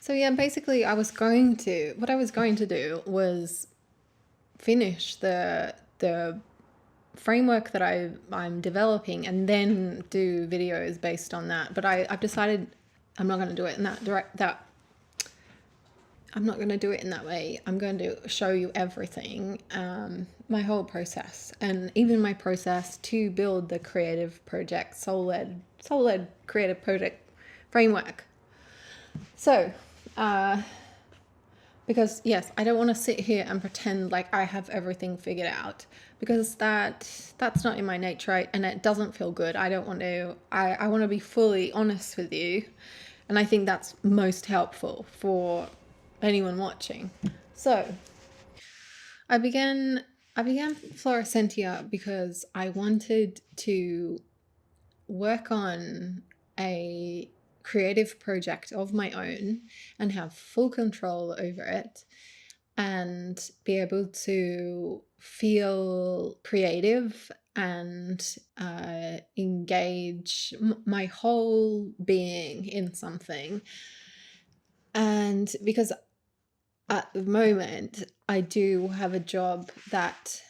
So yeah, basically what I was going to do was finish the framework that I'm developing and then do videos based on that. But I've decided I'm not going to do it in that I'm not going to do it in that way. I'm going to show you everything, my whole process, and even my process to build the creative project, soul-led creative project framework. So, because yes, I don't want to sit here and pretend like I have everything figured out, because that's not in my nature, and it doesn't feel good. I don't want to. I want to be fully honest with you, and I think that's most helpful for anyone watching. So I began Florescentia because I wanted to work on a creative project of my own and have full control over it and be able to feel creative and engage my whole being in something. And because at the moment I do have a job that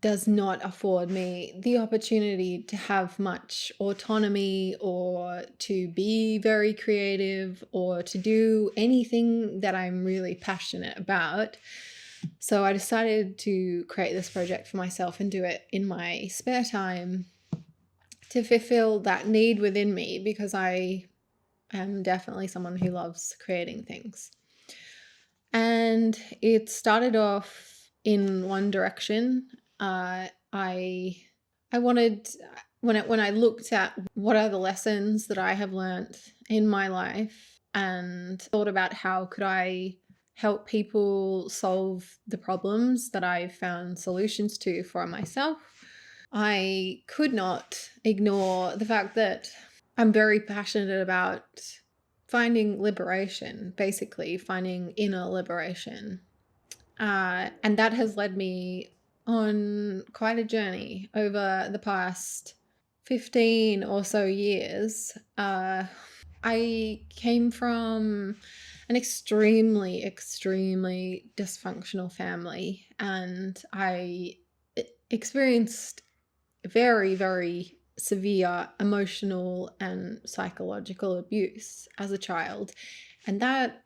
does not afford me the opportunity to have much autonomy or to be very creative or to do anything that I'm really passionate about. So I decided to create this project for myself and do it in my spare time to fulfill that need within me, because I am definitely someone who loves creating things. And it started off in one direction. I wanted, when I looked at what are the lessons that I have learned in my life and thought about how could I help people solve the problems that I've found solutions to for myself, I could not ignore the fact that I'm very passionate about finding liberation, basically finding inner liberation. And that has led me on quite a journey over the past 15 or so years. I came from an extremely, extremely dysfunctional family, and I experienced very, very severe emotional and psychological abuse as a child. And that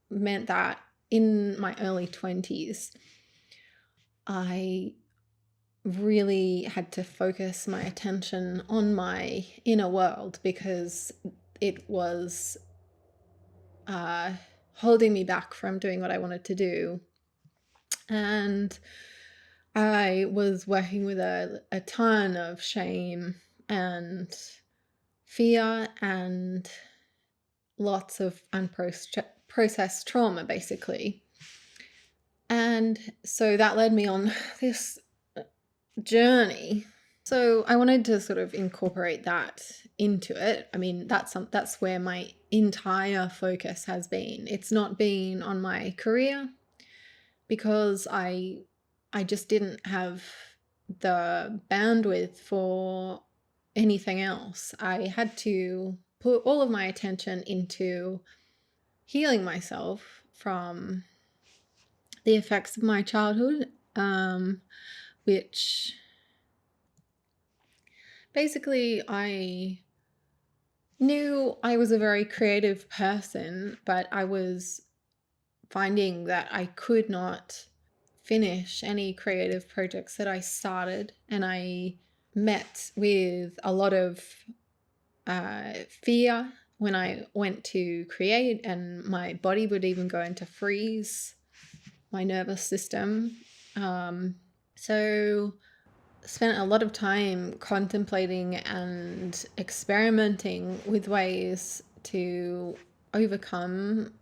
meant that in my early 20s, I really had to focus my attention on my inner world because it was holding me back from doing what I wanted to do. And I was working with a ton of shame and fear and lots of unprocessed trauma, basically. And so that led me on this journey. So I wanted to sort of incorporate that into it. I mean, that's where my entire focus has been. It's not been on my career because I just didn't have the bandwidth for anything else. I had to put all of my attention into healing myself from the effects of my childhood, which basically I knew I was a very creative person, but I was finding that I could not finish any creative projects that I started, and I met with a lot of fear when I went to create, and my body would even go into freeze, my nervous system. So spent a lot of time contemplating and experimenting with ways to overcome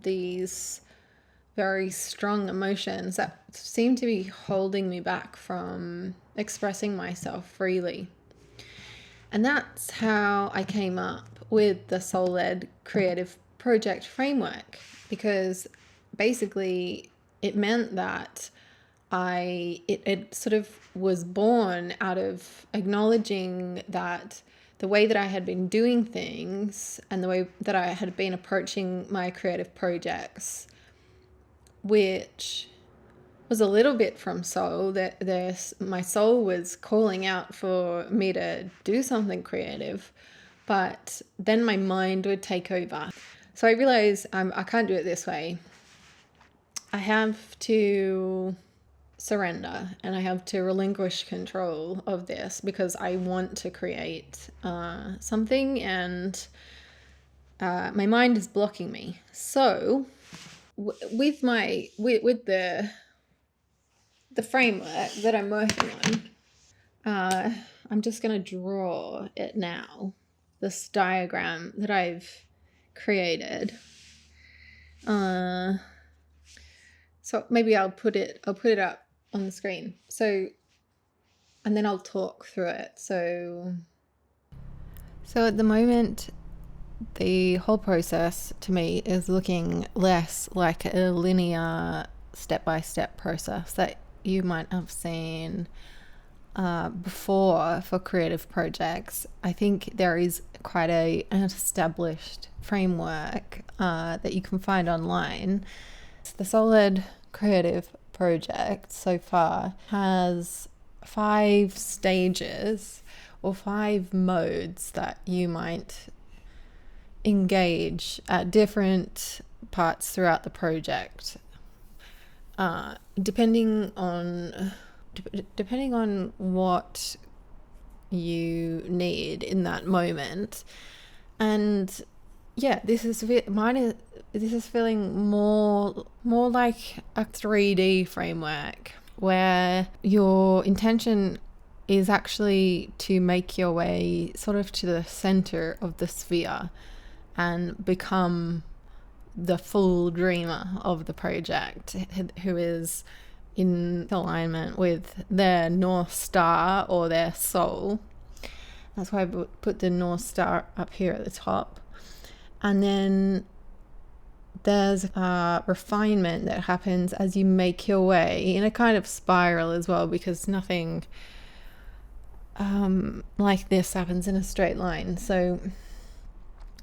these very strong emotions that seem to be holding me back from expressing myself freely. And that's how I came up with the soul-led creative project framework, because basically it meant that it sort of was born out of acknowledging that the way that I had been doing things and the way that I had been approaching my creative projects, which was a little bit from soul, that my soul was calling out for me to do something creative, but then my mind would take over. So I realized I can't do it this way. I have to surrender and I have to relinquish control of this because I want to create something, and my mind is blocking me. So with the framework that I'm working on, I'm just going to draw it now, this diagram that I've created. So maybe I'll put it up on the screen. So, and then I'll talk through it. So at the moment, the whole process to me is looking less like a linear step-by-step process that you might have seen before for creative projects. I think there is quite an established framework that you can find online. The Solid Creative Project so far has 5 stages or 5 modes that you might engage at different parts throughout the project, depending on what you need in that moment. And yeah, this is feeling more like a 3D framework where your intention is actually to make your way sort of to the center of the sphere and become the full dreamer of the project, who is in alignment with their North Star or their soul. That's why I put the North Star up here at the top. And then there's a refinement that happens as you make your way in a kind of spiral as well, because nothing like this happens in a straight line. So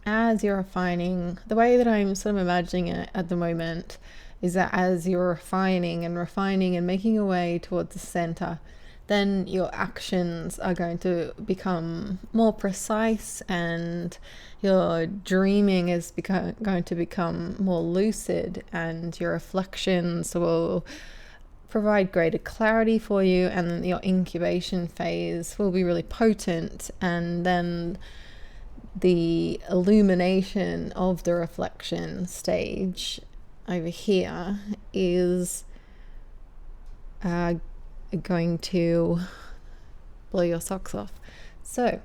as you're refining, the way that I'm sort of imagining it at the moment is that as you're refining and making your way towards the center, then your actions are going to become more precise, and your dreaming is going to become more lucid, and your reflections will provide greater clarity for you, and your incubation phase will be really potent, and then the illumination of the reflection stage over here is going to blow your socks off. So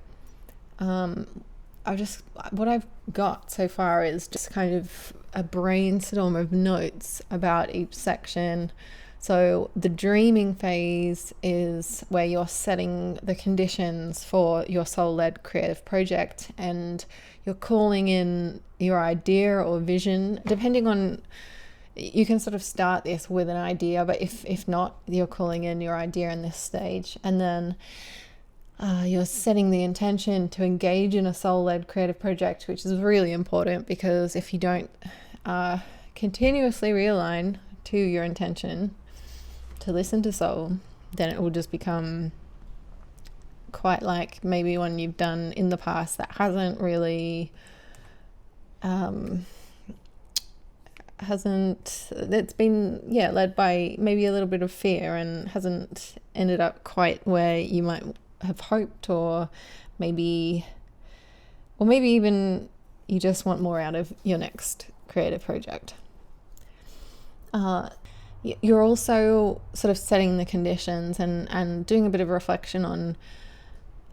what I've got so far is just kind of a brainstorm of notes about each section. So the dreaming phase is where you're setting the conditions for your soul-led creative project, and you're calling in your idea or vision, depending on, you can sort of start this with an idea, but if not, you're calling in your idea in this stage. And then you're setting the intention to engage in a soul-led creative project, which is really important, because if you don't continuously realign to your intention to listen to soul, then it will just become quite like maybe one you've done in the past that hasn't really it's been led by maybe a little bit of fear and hasn't ended up quite where you might have hoped, or maybe even you just want more out of your next creative project. You're also sort of setting the conditions and doing a bit of reflection on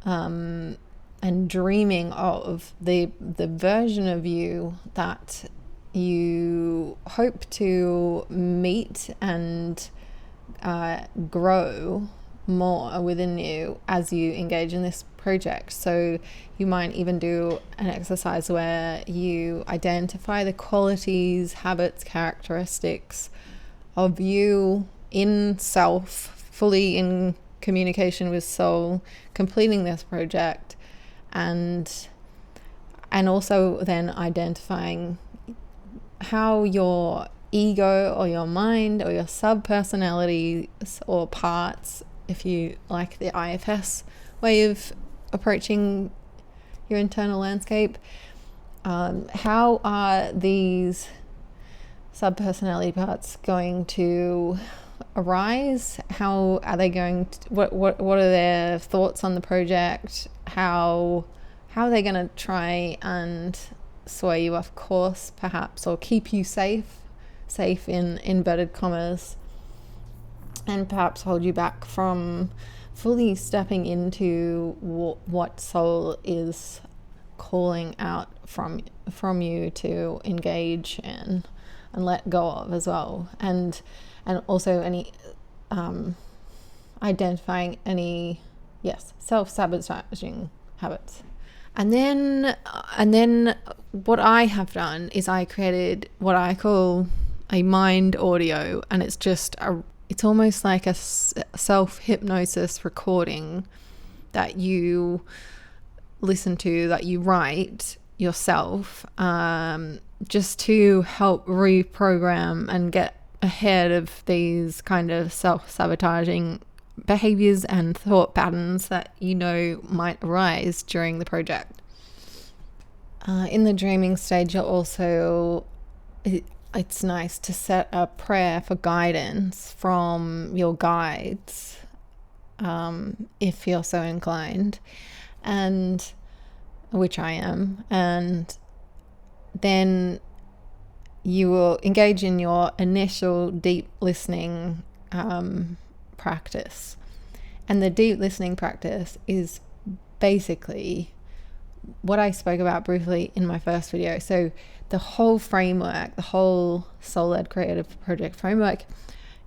and dreaming of the version of you that you hope to meet and grow more within you as you engage in this project. So you might even do an exercise where you identify the qualities, habits, characteristics of you in self, fully in communication with soul, completing this project, and also then identifying how your ego or your mind or your sub-personalities or parts, if you like the IFS way of approaching your internal landscape, how are these sub-personality parts going to arise? How are they going to, what are their thoughts on the project? How are they going to try and sway you off course, perhaps, or keep you safe in inverted commas, and perhaps hold you back from fully stepping into what soul is calling out from you to engage in and let go of as well, and also any identifying any self-sabotaging habits. And then what I have done is I created what I call a mind audio, and it's almost like a self-hypnosis recording that you listen to, that you write yourself, just to help reprogram and get ahead of these kind of self-sabotaging behaviors and thought patterns that might arise during the project. In the dreaming stage, it's nice to set a prayer for guidance from your guides, if you're so inclined, and which I am, and then you will engage in your initial deep listening practice. And the deep listening practice is basically what I spoke about briefly in my first video. So the whole framework, the whole Soul-Led Creative Project framework,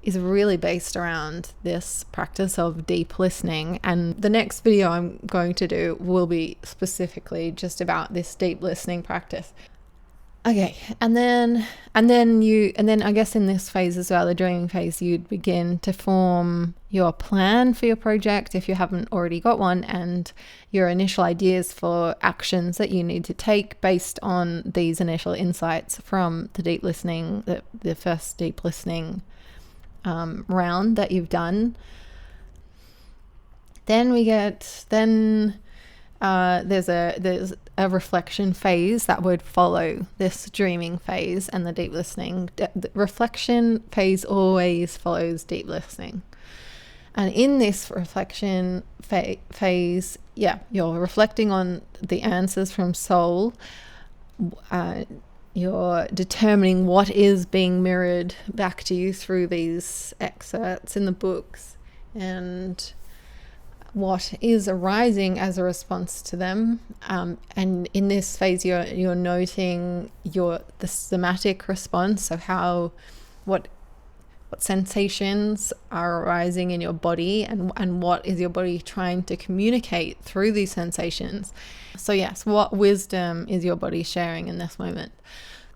is really based around this practice of deep listening. And the next video I'm going to do will be specifically just about this deep listening practice. Okay, and then I guess in this phase as well, the dreaming phase, you'd begin to form your plan for your project if you haven't already got one, and your initial ideas for actions that you need to take based on these initial insights from the deep listening, the first deep listening round that you've done. Then there's a reflection phase that would follow this dreaming phase and the deep listening. The reflection phase always follows deep listening. And in this reflection phase, you're reflecting on the answers from soul. You're determining what is being mirrored back to you through these excerpts in the books, and what is arising as a response to them. And in this phase, you're noting the somatic response, so what sensations are arising in your body, and what is your body trying to communicate through these sensations. So yes, what wisdom is your body sharing in this moment?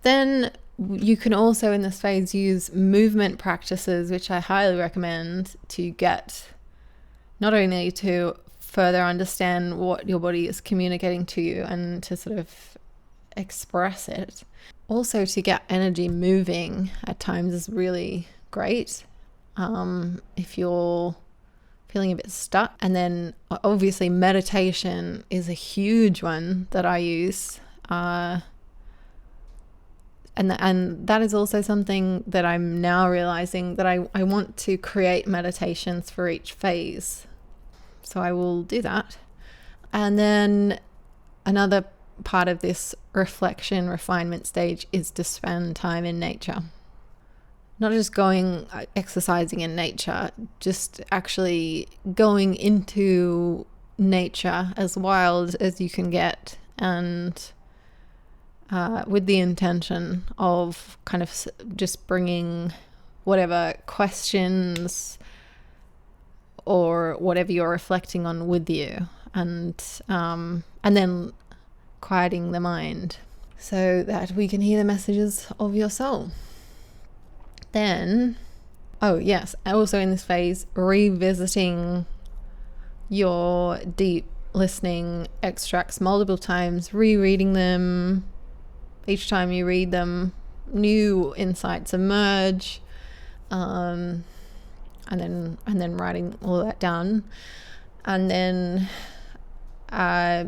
Then you can also in this phase use movement practices, which I highly recommend, to get not only to further understand what your body is communicating to you and to sort of express it, also to get energy moving at times is really great if you're feeling a bit stuck. And then obviously meditation is a huge one that I use, and that is also something that I'm now realizing that I want to create meditations for each phase. So I will do that. And then another part of this reflection refinement stage is to spend time in nature. Not just exercising in nature, just actually going into nature as wild as you can get, and with the intention of kind of just bringing whatever questions or whatever you're reflecting on with you, and then quieting the mind so that we can hear the messages of your soul. Then, also in this phase, revisiting your deep listening extracts multiple times, rereading them. Each time you read them, new insights emerge, and then writing all that down, and then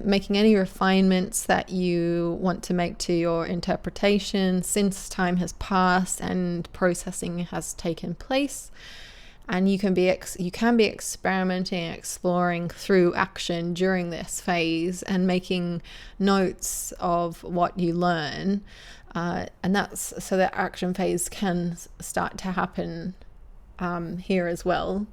making any refinements that you want to make to your interpretation since time has passed and processing has taken place. And you can be experimenting, exploring through action during this phase and making notes of what you learn, and that's so that action phase can start to happen here as well.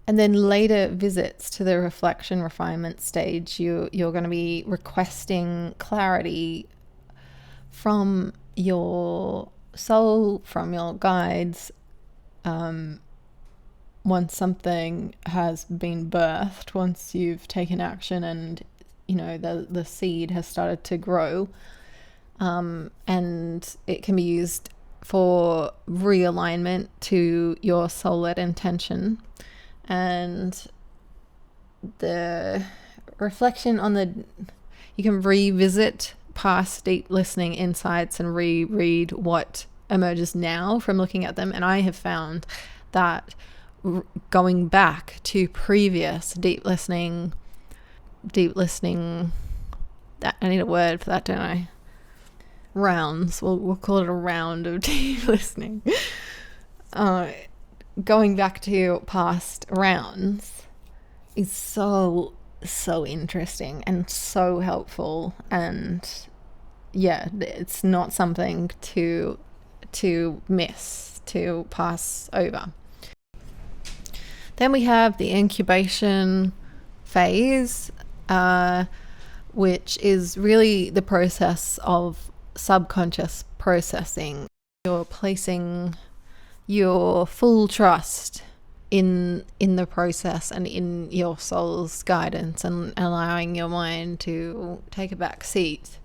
And then later visits to the reflection refinement stage, you're going to be requesting clarity from your soul, from your guides, once something has been birthed, once you've taken action and the seed has started to grow, and it can be used for realignment to your soul-led intention. And the reflection on you can revisit past deep listening insights and reread what emerges now from looking at them. And I have found that going back to previous deep listening, that I need a word for that, don't I? Rounds. We'll call it a round of deep listening. Going back to past rounds is so interesting and so helpful, and yeah, it's not something to miss, to pass over. Then we have the incubation phase, which is really the process of subconscious processing. You're placing your full trust in the process and in your soul's guidance, and allowing your mind to take a back seat.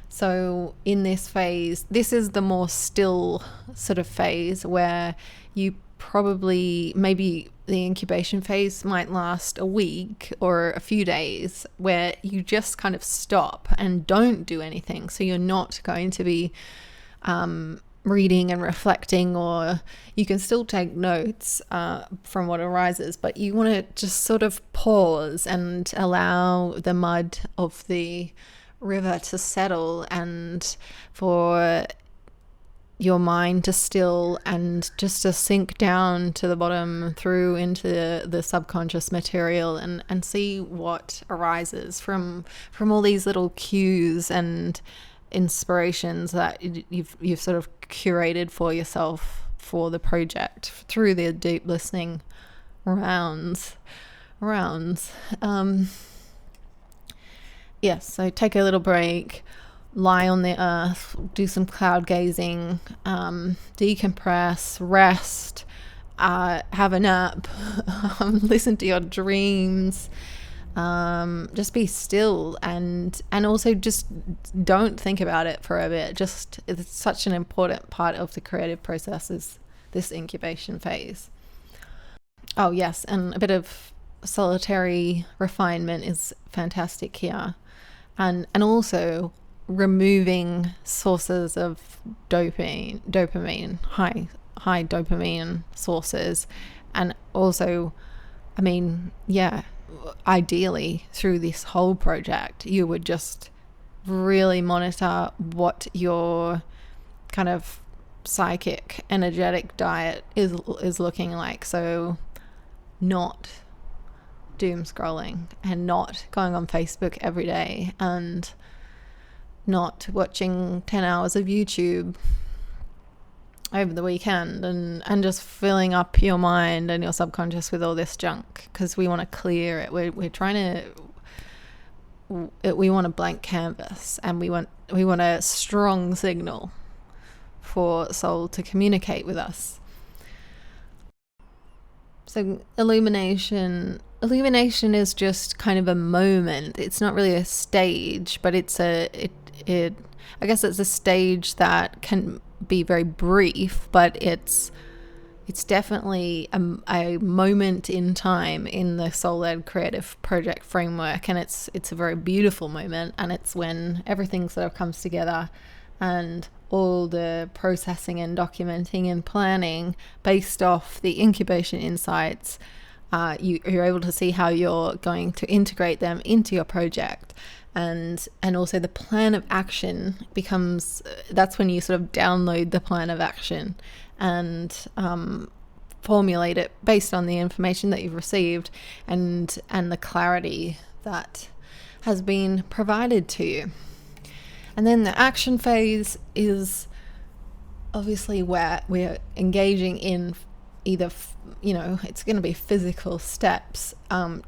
So in this phase, this is the more still sort of phase where you maybe the incubation phase might last a week or a few days, where you just kind of stop and don't do anything. So you're not going to be reading and reflecting, or you can still take notes from what arises, but you want to just sort of pause and allow the mud of the river to settle, and for your mind to still and just to sink down to the bottom through into the subconscious material, and see what arises from all these little cues and inspirations that you've sort of curated for yourself for the project through the deep listening rounds. Yes, so take a little break, lie on the earth, do some cloud gazing, decompress, rest, have a nap, listen to your dreams, just be still, and also just don't think about it for a bit. Just, it's such an important part of the creative process, is this incubation phase. Oh yes, and a bit of solitary refinement is fantastic here, and also removing sources of dopamine, high dopamine sources. And also, I mean, yeah, ideally through this whole project you would just really monitor what your kind of psychic energetic diet is looking like. So not doom scrolling, and not going on Facebook every day, and not watching 10 hours of YouTube over the weekend, and just filling up your mind and your subconscious with all this junk, because we want to clear it. We're trying to, we want a blank canvas, and we want a strong signal for soul to communicate with us. So illumination is just kind of a moment. It's not really a stage, but I guess it's a stage that can be very brief, but it's it's definitely a moment in time in the soul-led creative project framework, and it's a very beautiful moment, and it's when everything sort of comes together and all the processing and documenting and planning based off the incubation insights, you're able to see how you're going to integrate them into your project. And also the plan of action becomes, that's when you sort of download the plan of action and formulate it based on the information that you've received and the clarity that has been provided to you. And then the action phase is obviously where we're engaging in either, it's going to be physical steps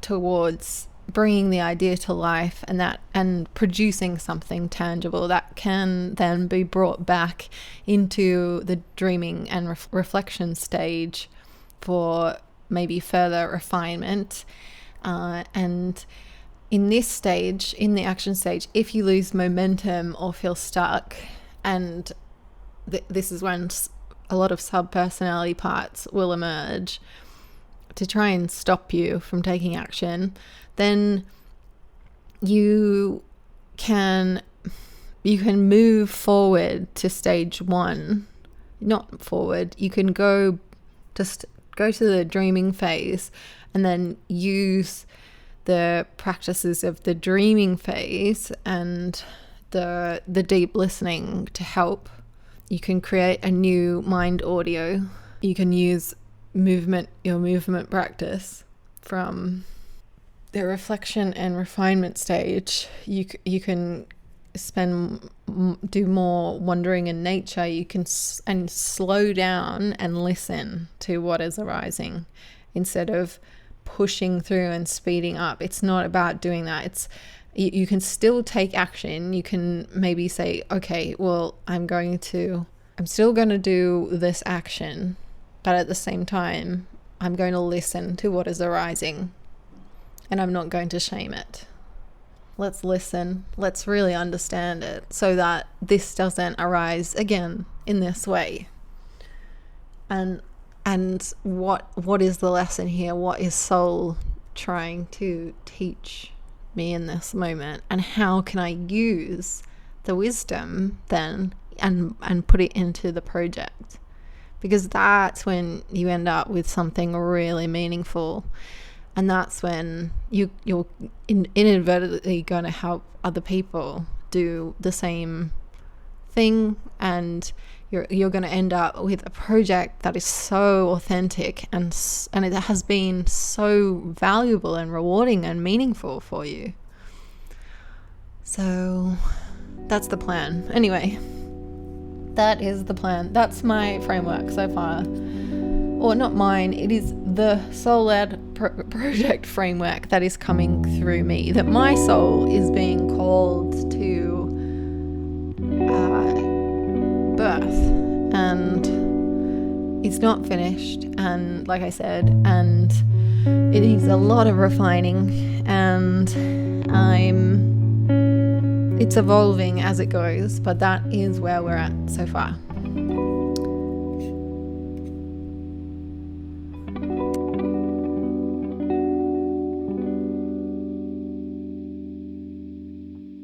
towards bringing the idea to life, and producing something tangible that can then be brought back into the dreaming and reflection stage for maybe further refinement. And in this stage, in the action stage, if you lose momentum or feel stuck, and this is when a lot of sub-personality parts will emerge to try and stop you from taking action, then you can move forward to stage 1. Not forward, you can go to the dreaming phase and then use the practices of the dreaming phase and the deep listening to help. You can create a new mind audio. You can use your movement practice from the reflection and refinement stage. You can do more wandering in nature. You can and slow down and listen to what is arising instead of pushing through and speeding up. It's not about doing that. You can still take action. You can maybe say, okay, well, I'm still going to do this action, but at the same time, I'm going to listen to what is arising, and I'm not going to shame it. Let's listen. Let's really understand it so that this doesn't arise again in this way. And what is the lesson here? What is soul trying to teach me in this moment? And how can I use the wisdom then and put it into the project? Because that's when you end up with something really meaningful. And that's when you're inadvertently going to help other people do the same thing, and you're going to end up with a project that is so authentic and it has been so valuable and rewarding and meaningful for you. So that's the plan. Anyway, that is the plan. That's my framework so far. Or not mine, it is the soul-led project framework that is coming through me, that my soul is being called to birth, and it's not finished, and like I said, and it needs a lot of refining, and it's evolving as it goes, but that is where we're at so far.